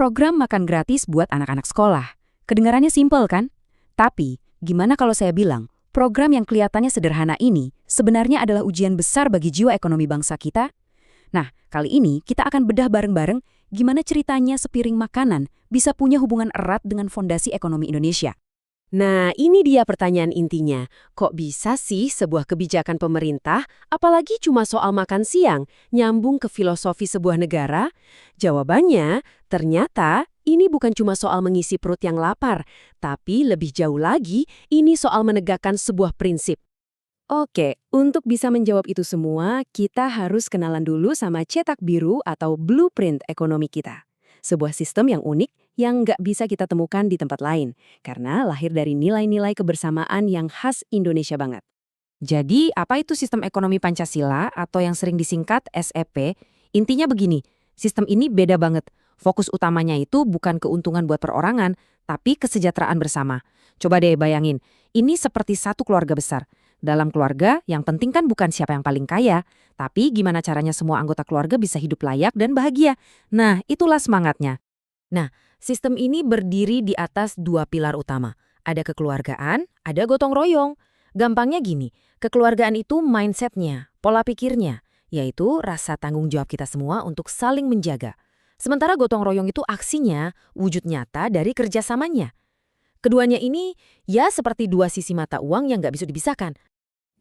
Program makan gratis buat anak-anak sekolah. Kedengarannya simpel kan? Tapi, gimana kalau saya bilang, program yang kelihatannya sederhana ini sebenarnya adalah ujian besar bagi jiwa ekonomi bangsa kita? Nah, kali ini kita akan bedah bareng-bareng gimana ceritanya sepiring makanan bisa punya hubungan erat dengan fondasi ekonomi Indonesia. Nah, ini dia pertanyaan intinya. Kok bisa sih sebuah kebijakan pemerintah, apalagi cuma soal makan siang, nyambung ke filosofi sebuah negara? Jawabannya, ternyata ini bukan cuma soal mengisi perut yang lapar, tapi lebih jauh lagi, ini soal menegakkan sebuah prinsip. Oke, untuk bisa menjawab itu semua, kita harus kenalan dulu sama cetak biru atau blueprint ekonomi kita. Sebuah sistem yang unik yang nggak bisa kita temukan di tempat lain, karena lahir dari nilai-nilai kebersamaan yang khas Indonesia banget. Jadi, apa itu sistem ekonomi Pancasila atau yang sering disingkat SEP? Intinya begini, sistem ini beda banget. Fokus utamanya itu bukan keuntungan buat perorangan, tapi kesejahteraan bersama. Coba deh bayangin, ini seperti satu keluarga besar. Dalam keluarga, yang penting kan bukan siapa yang paling kaya, tapi gimana caranya semua anggota keluarga bisa hidup layak dan bahagia. Nah, itulah semangatnya. Nah, sistem ini berdiri di atas dua pilar utama. Ada kekeluargaan, ada gotong royong. Gampangnya gini, kekeluargaan itu mindsetnya, pola pikirnya, yaitu rasa tanggung jawab kita semua untuk saling menjaga. Sementara gotong royong itu aksinya, wujud nyata dari kerjasamanya. Keduanya ini ya seperti dua sisi mata uang yang nggak bisa dipisahkan.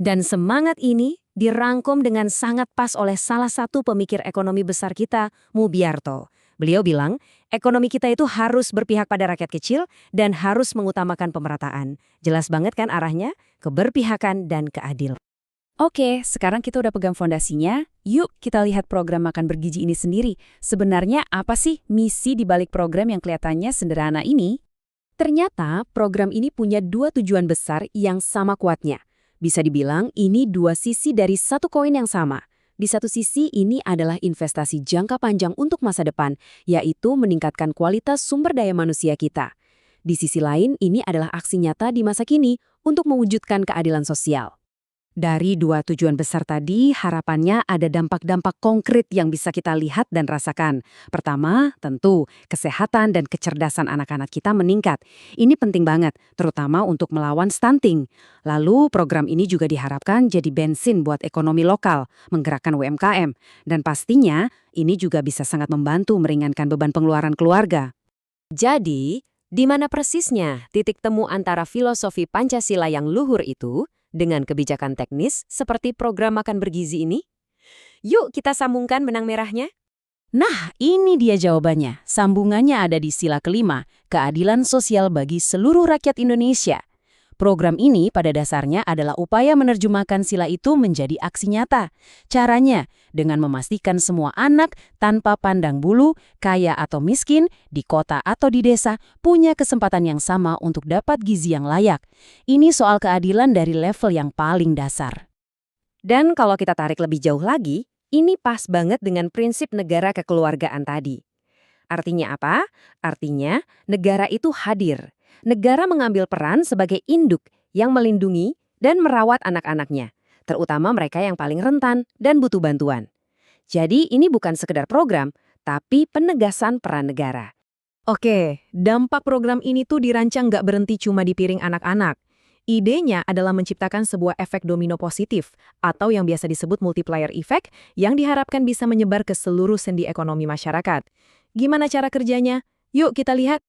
Dan semangat ini dirangkum dengan sangat pas oleh salah satu pemikir ekonomi besar kita, Mubiarto. Beliau bilang, ekonomi kita itu harus berpihak pada rakyat kecil dan harus mengutamakan pemerataan. Jelas banget kan arahnya? Keberpihakan dan keadilan. Oke, sekarang kita udah pegang fondasinya. Yuk kita lihat program makan bergizi ini sendiri. Sebenarnya apa sih misi di balik program yang kelihatannya sederhana ini? Ternyata program ini punya dua tujuan besar yang sama kuatnya. Bisa dibilang ini dua sisi dari satu koin yang sama. Di satu sisi ini adalah investasi jangka panjang untuk masa depan, yaitu meningkatkan kualitas sumber daya manusia kita. Di sisi lain, ini adalah aksi nyata di masa kini untuk mewujudkan keadilan sosial. Dari dua tujuan besar tadi, harapannya ada dampak-dampak konkret yang bisa kita lihat dan rasakan. Pertama, tentu, kesehatan dan kecerdasan anak-anak kita meningkat. Ini penting banget, terutama untuk melawan stunting. Lalu, program ini juga diharapkan jadi bensin buat ekonomi lokal, menggerakkan UMKM. Dan pastinya, ini juga bisa sangat membantu meringankan beban pengeluaran keluarga. Jadi, di mana persisnya titik temu antara filosofi Pancasila yang luhur itu dengan kebijakan teknis seperti program makan bergizi ini? Yuk kita sambungkan benang merahnya. Nah, ini dia jawabannya. Sambungannya ada di sila kelima, keadilan sosial bagi seluruh rakyat Indonesia. Program ini pada dasarnya adalah upaya menerjemahkan sila itu menjadi aksi nyata. Caranya, dengan memastikan semua anak tanpa pandang bulu, kaya atau miskin, di kota atau di desa, punya kesempatan yang sama untuk dapat gizi yang layak. Ini soal keadilan dari level yang paling dasar. Dan kalau kita tarik lebih jauh lagi, ini pas banget dengan prinsip negara kekeluargaan tadi. Artinya apa? Artinya negara itu hadir. Negara mengambil peran sebagai induk yang melindungi dan merawat anak-anaknya, terutama mereka yang paling rentan dan butuh bantuan. Jadi ini bukan sekedar program, tapi penegasan peran negara. Oke, dampak program ini tuh dirancang nggak berhenti cuma di piring anak-anak. Idenya adalah menciptakan sebuah efek domino positif, atau yang biasa disebut multiplier effect, yang diharapkan bisa menyebar ke seluruh sendi ekonomi masyarakat. Gimana cara kerjanya? Yuk kita lihat.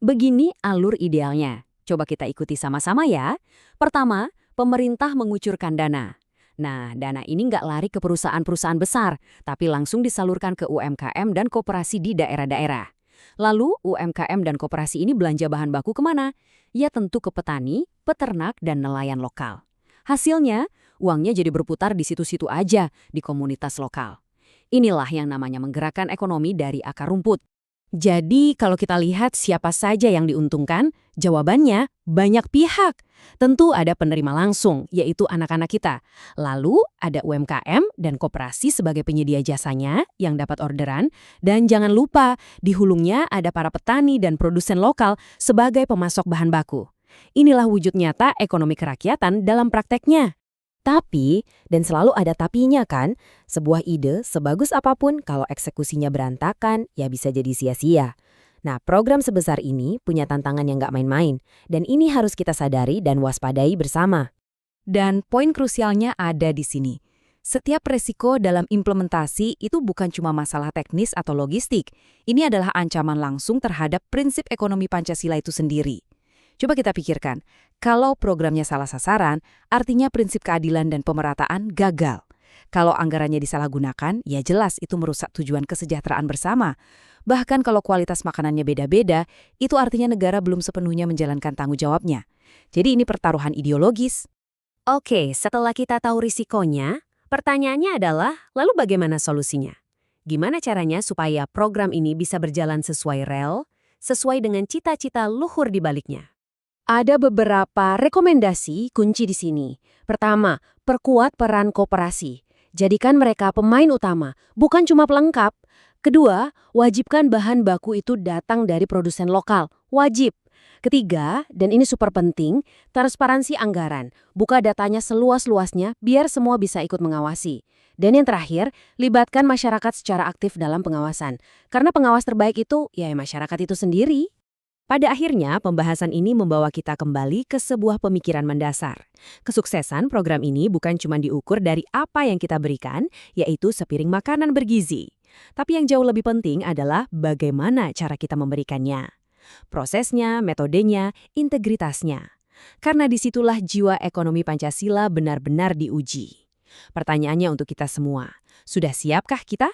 Begini alur idealnya. Coba kita ikuti sama-sama ya. Pertama, pemerintah mengucurkan dana. Nah, dana ini nggak lari ke perusahaan-perusahaan besar, tapi langsung disalurkan ke UMKM dan koperasi di daerah-daerah. Lalu, UMKM dan koperasi ini belanja bahan baku kemana? Ya tentu ke petani, peternak, dan nelayan lokal. Hasilnya, uangnya jadi berputar di situ-situ aja, di komunitas lokal. Inilah yang namanya menggerakkan ekonomi dari akar rumput. Jadi, kalau kita lihat siapa saja yang diuntungkan, jawabannya banyak pihak. Tentu ada penerima langsung, yaitu anak-anak kita. Lalu, ada UMKM dan koperasi sebagai penyedia jasanya yang dapat orderan. Dan jangan lupa, di hulunya ada para petani dan produsen lokal sebagai pemasok bahan baku. Inilah wujud nyata ekonomi kerakyatan dalam prakteknya. Tapi, dan selalu ada tapinya kan, sebuah ide sebagus apapun kalau eksekusinya berantakan, ya bisa jadi sia-sia. Nah, program sebesar ini punya tantangan yang nggak main-main, dan ini harus kita sadari dan waspadai bersama. Dan poin krusialnya ada di sini. Setiap resiko dalam implementasi itu bukan cuma masalah teknis atau logistik. Ini adalah ancaman langsung terhadap prinsip ekonomi Pancasila itu sendiri. Coba kita pikirkan, kalau programnya salah sasaran, artinya prinsip keadilan dan pemerataan gagal. Kalau anggarannya disalahgunakan, ya jelas itu merusak tujuan kesejahteraan bersama. Bahkan kalau kualitas makanannya beda-beda, itu artinya negara belum sepenuhnya menjalankan tanggung jawabnya. Jadi ini pertaruhan ideologis. Oke, setelah kita tahu risikonya, pertanyaannya adalah, lalu bagaimana solusinya? Gimana caranya supaya program ini bisa berjalan sesuai rel, sesuai dengan cita-cita luhur di baliknya? Ada beberapa rekomendasi kunci di sini. Pertama, perkuat peran koperasi. Jadikan mereka pemain utama, bukan cuma pelengkap. Kedua, wajibkan bahan baku itu datang dari produsen lokal. Wajib. Ketiga, dan ini super penting, transparansi anggaran. Buka datanya seluas-luasnya biar semua bisa ikut mengawasi. Dan yang terakhir, libatkan masyarakat secara aktif dalam pengawasan. Karena pengawas terbaik itu, ya masyarakat itu sendiri. Pada akhirnya, pembahasan ini membawa kita kembali ke sebuah pemikiran mendasar. Kesuksesan program ini bukan cuma diukur dari apa yang kita berikan, yaitu sepiring makanan bergizi. Tapi yang jauh lebih penting adalah bagaimana cara kita memberikannya. Prosesnya, metodenya, integritasnya. Karena disitulah jiwa ekonomi Pancasila benar-benar diuji. Pertanyaannya untuk kita semua, sudah siapkah kita?